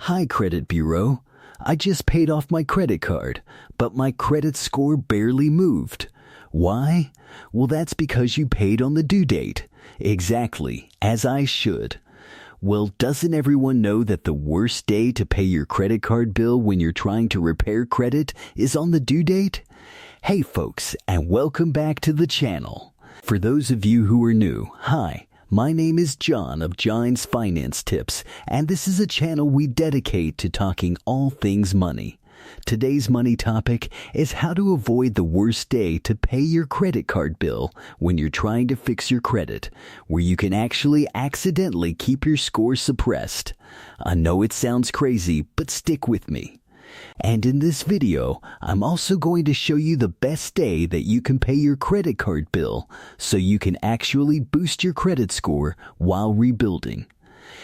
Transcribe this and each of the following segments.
Hi, Credit Bureau. I just paid off my credit card, but my credit score barely moved. Why? Well, that's because you paid on the due date. Exactly, as I should. Well, doesn't everyone know that the worst day to pay your credit card bill when you're trying to repair credit is on the due date? Hey folks, and welcome back to the channel. For those of you who are new, hi. My name is John of John's Finance Tips, and this is a channel we dedicate to talking all things money. Today's money topic is how to avoid the worst day to pay your credit card bill when you're trying to fix your credit, where you can actually accidentally keep your score suppressed. I know it sounds crazy, but stick with me. And in this video, I'm also going to show you the best day that you can pay your credit card bill so you can actually boost your credit score while rebuilding.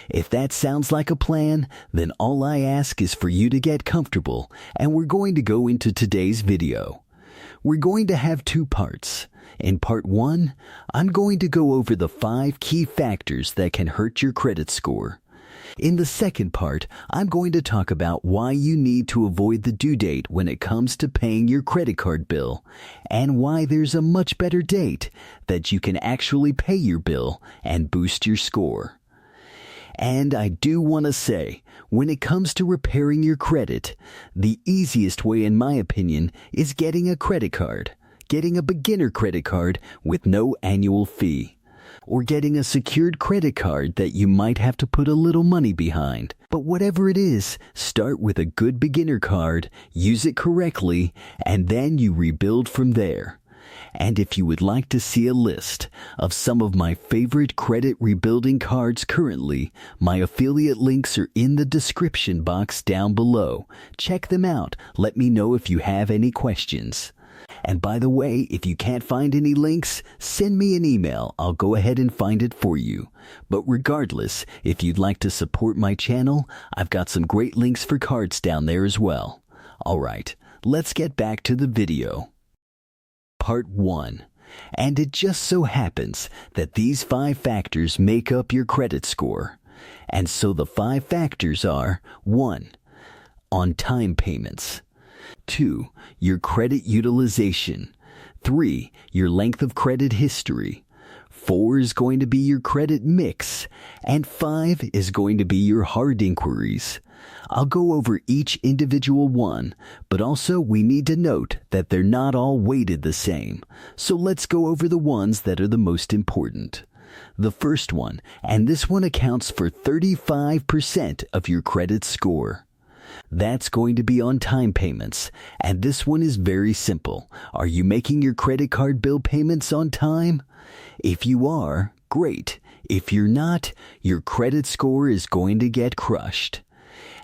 If that sounds like a plan, then all I ask is for you to get comfortable, and we're going to go into today's video. We're going to have two parts. In part 1, I'm going to go over the 5 key factors that can hurt your credit score. In the second part, I'm going to talk about why you need to avoid the due date when it comes to paying your credit card bill, and why there's a much better date that you can actually pay your bill and boost your score. And I do want to say, when it comes to repairing your credit, the easiest way in my opinion is getting a credit card, getting a beginner credit card with no annual fee. Or getting a secured credit card that you might have to put a little money behind. But whatever it is, start with a good beginner card, use it correctly, and then you rebuild from there. And if you would like to see a list of some of my favorite credit rebuilding cards currently, my affiliate links are in the description box down below. Check them out. Let me know if you have any questions. And by the way, if you can't find any links, send me an email. I'll go ahead and find it for you. But regardless, if you'd like to support my channel, I've got some great links for cards down there as well. Alright, let's get back to the video. Part 1. And it just so happens that these 5 factors make up your credit score. And so the 5 factors are 1. On-time payments. 2. Your credit utilization. 3. Your length of credit history. 4 is going to be your credit mix. And 5 is going to be your hard inquiries. I'll go over each individual one, but also we need to note that they're not all weighted the same. So let's go over the ones that are the most important. The first one, and this one accounts for 35% of your credit score. That's going to be on-time payments, and this one is very simple. Are you making your credit card bill payments on time? If you are, great. If you're not, your credit score is going to get crushed.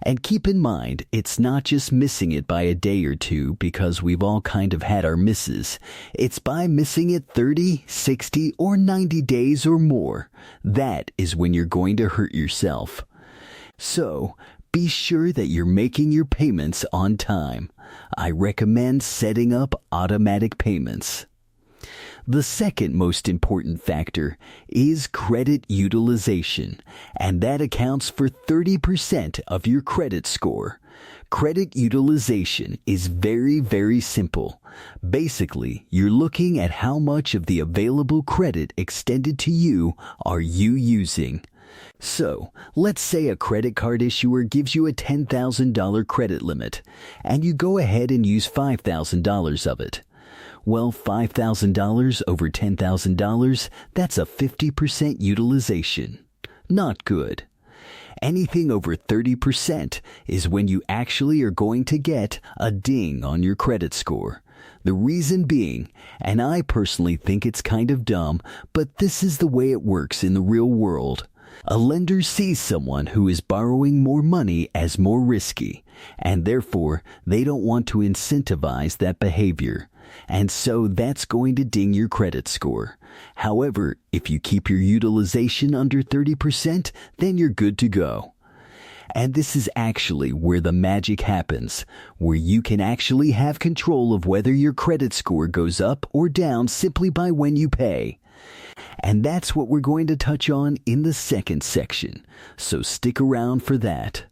And keep in mind, it's not just missing it by a day or two because we've all kind of had our misses. It's by missing it 30, 60, or 90 days or more. That is when you're going to hurt yourself. So, be sure that you're making your payments on time. I recommend setting up automatic payments. The second most important factor is credit utilization, and that accounts for 30% of your credit score. Credit utilization is very, very simple. Basically, you're looking at how much of the available credit extended to you are you using. So, let's say a credit card issuer gives you a $10,000 credit limit, and you go ahead and use $5,000 of it. Well, $5,000 over $10,000, that's a 50% utilization. Not good. Anything over 30% is when you actually are going to get a ding on your credit score. The reason being, and I personally think it's kind of dumb, but this is the way it works in the real world. A lender sees someone who is borrowing more money as more risky, and therefore they don't want to incentivize that behavior. And so that's going to ding your credit score. However, if you keep your utilization under 30%, then you're good to go. And this is actually where the magic happens, where you can actually have control of whether your credit score goes up or down simply by when you pay. And that's what we're going to touch on in the second section, so stick around for that.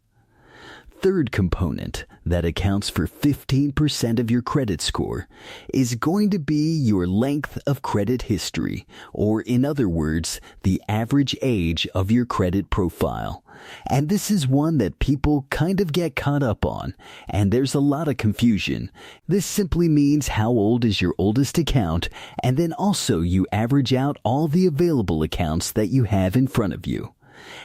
third component that accounts for 15% of your credit score is going to be your length of credit history, or in other words, the average age of your credit profile. And this is one that people kind of get caught up on, and there's a lot of confusion. This simply means how old is your oldest account, and then also you average out all the available accounts that you have in front of you.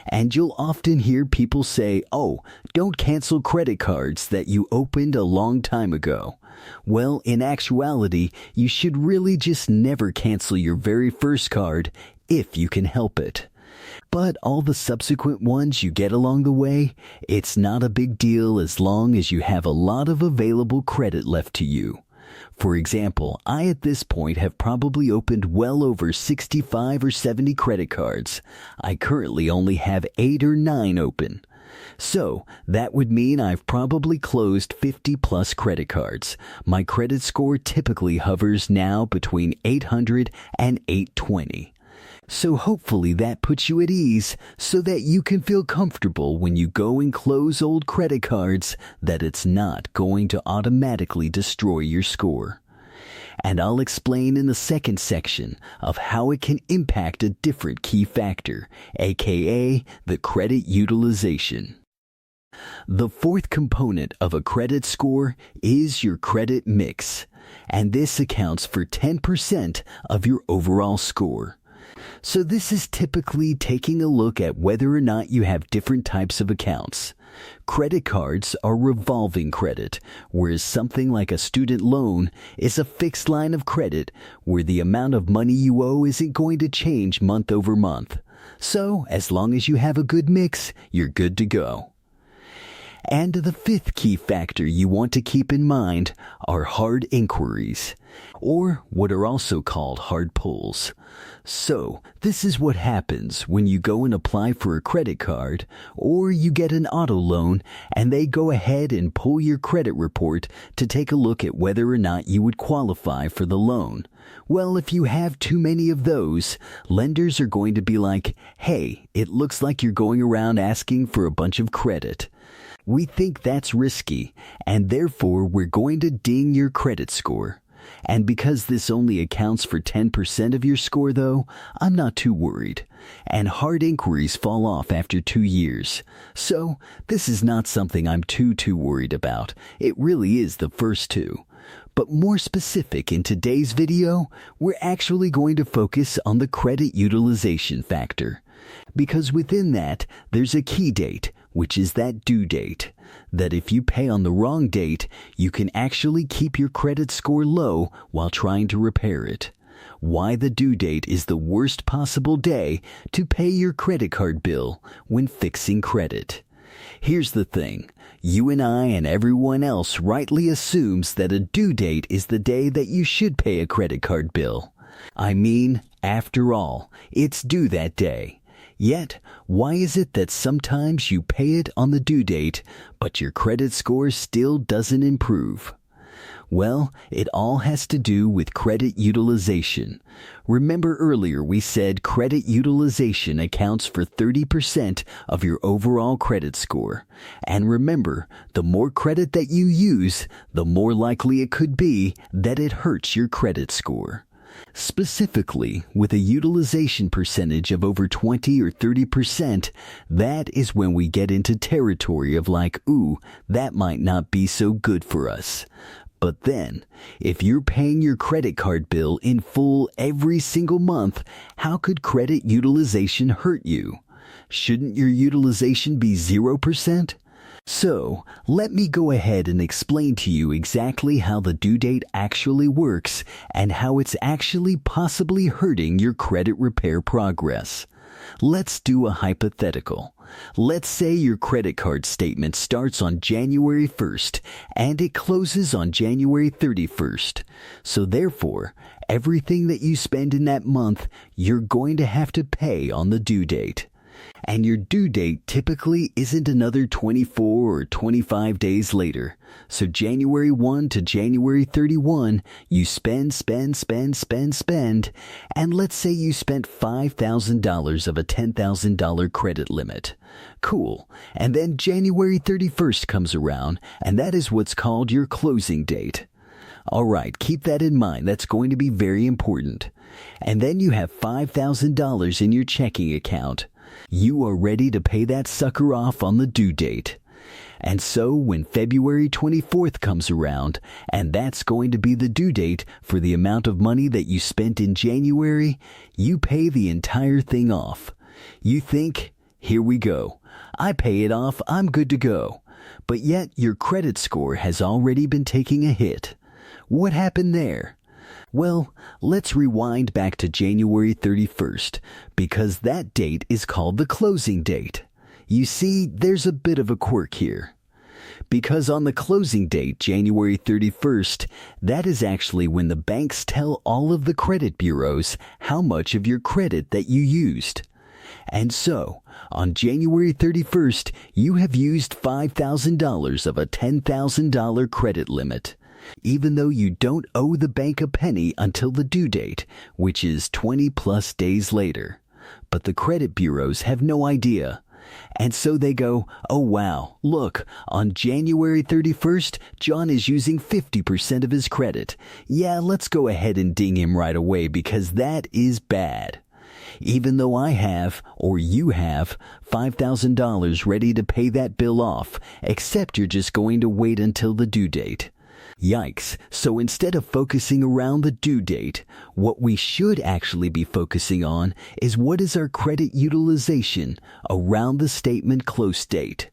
And you'll often hear people say, oh, don't cancel credit cards that you opened a long time ago. Well, in actuality, you should really just never cancel your very first card if you can help it. But all the subsequent ones you get along the way, it's not a big deal as long as you have a lot of available credit left to you. For example, I at this point have probably opened well over 65 or 70 credit cards. I currently only have 8 or 9 open. So, that would mean I've probably closed 50 plus credit cards. My credit score typically hovers now between 800 and 820. So hopefully that puts you at ease so that you can feel comfortable when you go and close old credit cards that it's not going to automatically destroy your score. And I'll explain in the second section of how it can impact a different key factor, aka the credit utilization. The fourth component of a credit score is your credit mix, and this accounts for 10% of your overall score. So this is typically taking a look at whether or not you have different types of accounts. Credit cards are revolving credit, whereas something like a student loan is a fixed line of credit where the amount of money you owe isn't going to change month over month. So, as long as you have a good mix, you're good to go. And the fifth key factor you want to keep in mind are hard inquiries, or what are also called hard pulls. So, this is what happens when you go and apply for a credit card, or you get an auto loan, and they go ahead and pull your credit report to take a look at whether or not you would qualify for the loan. Well, if you have too many of those, lenders are going to be like, hey, it looks like you're going around asking for a bunch of credit. We think that's risky, and therefore we're going to ding your credit score. And because this only accounts for 10% of your score though, I'm not too worried. And hard inquiries fall off after 2 years. So, this is not something I'm too worried about. It really is the first two. But more specific in today's video, we're actually going to focus on the credit utilization factor. Because within that, there's a key date, which is that due date. That if you pay on the wrong date, you can actually keep your credit score low while trying to repair it. Why the due date is the worst possible day to pay your credit card bill when fixing credit. Here's the thing. You and I and everyone else rightly assumes that a due date is the day that you should pay a credit card bill. I mean, after all, it's due that day. Yet, why is it that sometimes you pay it on the due date, but your credit score still doesn't improve? Well, it all has to do with credit utilization. Remember earlier we said credit utilization accounts for 30% of your overall credit score. And remember, the more credit that you use, the more likely it could be that it hurts your credit score. Specifically, with a utilization percentage of over 20 or 30%, that is when we get into territory of like, ooh, that might not be so good for us. But then, if you're paying your credit card bill in full every single month, how could credit utilization hurt you? Shouldn't your utilization be 0%? So, let me go ahead and explain to you exactly how the due date actually works and how it's actually possibly hurting your credit repair progress. Let's do a hypothetical. Let's say your credit card statement starts on January 1st and it closes on January 31st. So therefore, everything that you spend in that month, you're going to have to pay on the due date. And your due date typically isn't another 24 or 25 days later. So January 1 to January 31, you spend, and let's say you spent $5,000 of a $10,000 credit limit. Cool. And then January 31st comes around, and that is what's called your closing date. All right, keep that in mind. That's going to be very important. And then you have $5,000 in your checking account. You are ready to pay that sucker off on the due date. And so when February 24th comes around, and that's going to be the due date for the amount of money that you spent in January, you pay the entire thing off. You think, here we go. I pay it off, I'm good to go. But yet your credit score has already been taking a hit. What happened there? Well, let's rewind back to January 31st, because that date is called the closing date. You see, there's a bit of a quirk here. Because on the closing date, January 31st, that is actually when the banks tell all of the credit bureaus how much of your credit that you used. And so, on January 31st, you have used $5,000 of a $10,000 credit limit, even though you don't owe the bank a penny until the due date, which is 20 plus days later. But the credit bureaus have no idea. And so they go, oh wow, look, on January 31st, John is using 50% of his credit. Yeah, let's go ahead and ding him right away because that is bad. Even though I have, or you have, $5,000 ready to pay that bill off, except you're just going to wait until the due date. Yikes. So instead of focusing around the due date, what we should actually be focusing on is what is our credit utilization around the statement close date.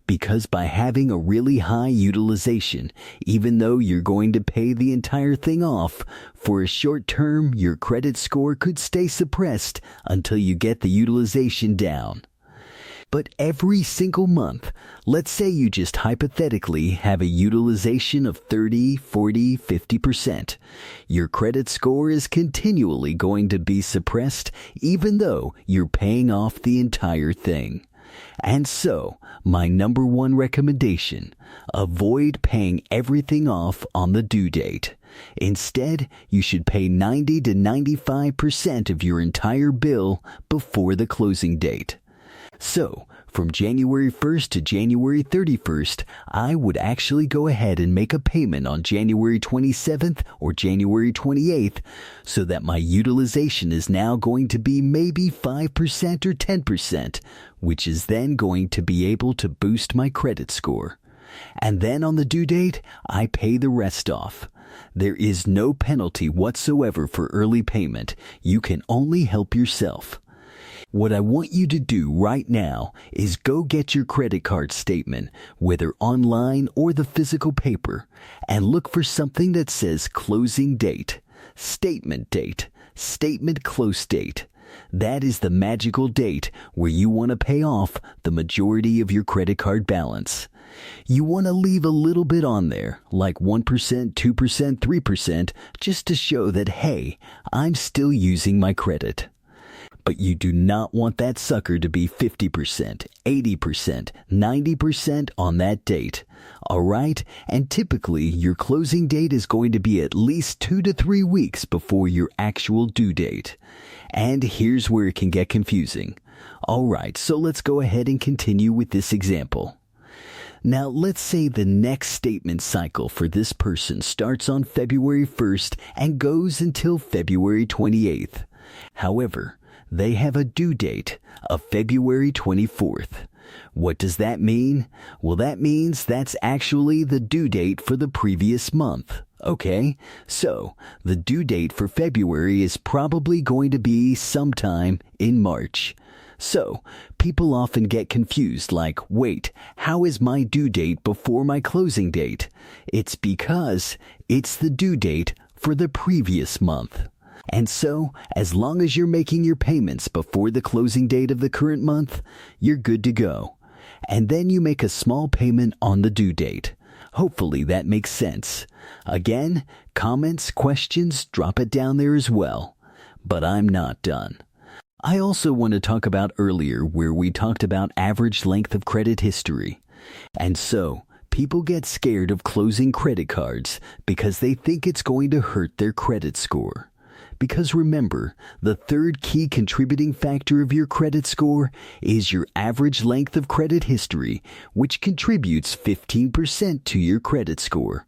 Because by having a really high utilization, even though you're going to pay the entire thing off, for a short term, your credit score could stay suppressed until you get the utilization down. But every single month, let's say you just hypothetically have a utilization of 30, 40, 50%. Your credit score is continually going to be suppressed even though you're paying off the entire thing. And so, my number one recommendation, avoid paying everything off on the due date. Instead, you should pay 90 to 95% of your entire bill before the closing date. So, from January 1st to January 31st, I would actually go ahead and make a payment on January 27th or January 28th so that my utilization is now going to be maybe 5% or 10%, which is then going to be able to boost my credit score. And then on the due date, I pay the rest off. There is no penalty whatsoever for early payment. You can only help yourself. What I want you to do right now is go get your credit card statement, whether online or the physical paper, and look for something that says closing date, statement close date. That is the magical date where you want to pay off the majority of your credit card balance. You want to leave a little bit on there, like 1%, 2%, 3%, just to show that, hey, I'm still using my credit. But you do not want that sucker to be 50%, 80%, 90% on that date. All right? And typically, your closing date is going to be at least 2 to 3 weeks before your actual due date. And here's where it can get confusing. All right, so let's go ahead and continue with this example. Now, let's say the next statement cycle for this person starts on February 1st and goes until February 28th. However, they have a due date of February 24th. What does that mean? Well, that means that's actually the due date for the previous month. Okay, so the due date for February is probably going to be sometime in March. So, people often get confused like, wait, how is my due date before my closing date? It's because it's the due date for the previous month. And so, as long as you're making your payments before the closing date of the current month, you're good to go. And then you make a small payment on the due date. Hopefully that makes sense. Again, comments, questions, drop it down there as well. But I'm not done. I also want to talk about earlier where we talked about average length of credit history. And so, people get scared of closing credit cards because they think it's going to hurt their credit score. Because remember, the third key contributing factor of your credit score is your average length of credit history, which contributes 15% to your credit score.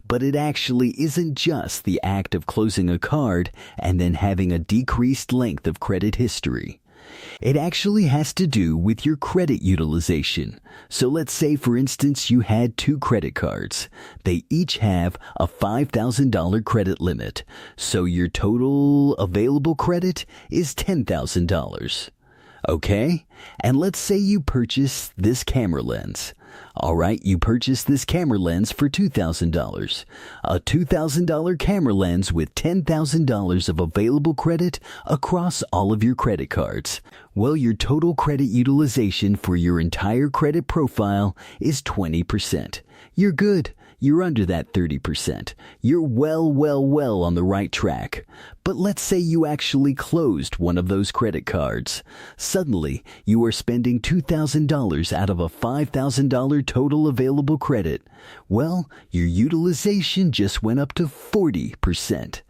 But it actually isn't just the act of closing a card and then having a decreased length of credit history. It actually has to do with your credit utilization. So let's say, for instance, you had 2 credit cards. They each have a $5,000 credit limit. So your total available credit is $10,000. Okay? And let's say you purchase this camera lens. Alright, you purchased this camera lens for $2,000. A $2,000 camera lens with $10,000 of available credit across all of your credit cards. Well, your total credit utilization for your entire credit profile is 20%. You're good. You're under that 30%. You're well on the right track. But let's say you actually closed one of those credit cards. Suddenly, you are spending $2,000 out of a $5,000 total available credit. Well, your utilization just went up to 40%.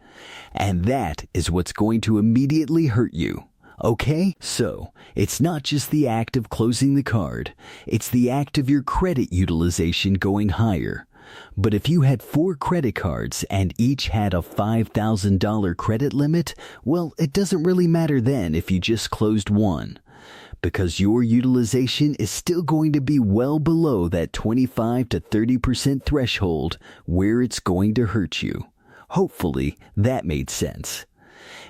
And that is what's going to immediately hurt you. Okay? So, it's not just the act of closing the card. It's the act of your credit utilization going higher. But if you had 4 credit cards and each had a $5,000 credit limit, well, it doesn't really matter then if you just closed one. Because your utilization is still going to be well below that 25 to 30% threshold where it's going to hurt you. Hopefully, that made sense.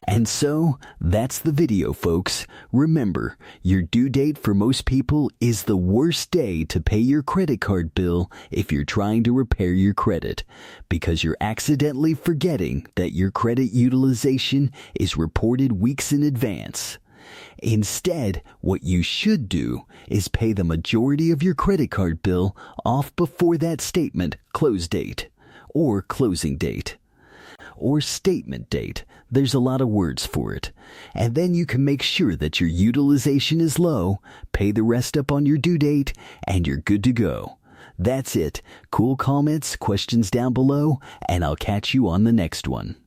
And so, that's the video, folks. Remember, your due date for most people is the worst day to pay your credit card bill if you're trying to repair your credit, because you're accidentally forgetting that your credit utilization is reported weeks in advance. Instead, what you should do is pay the majority of your credit card bill off before that statement close date, or closing date, or statement date. There's a lot of words for it. And then you can make sure that your utilization is low, pay the rest up on your due date, and you're good to go. That's it. Cool comments, questions down below, and I'll catch you on the next one.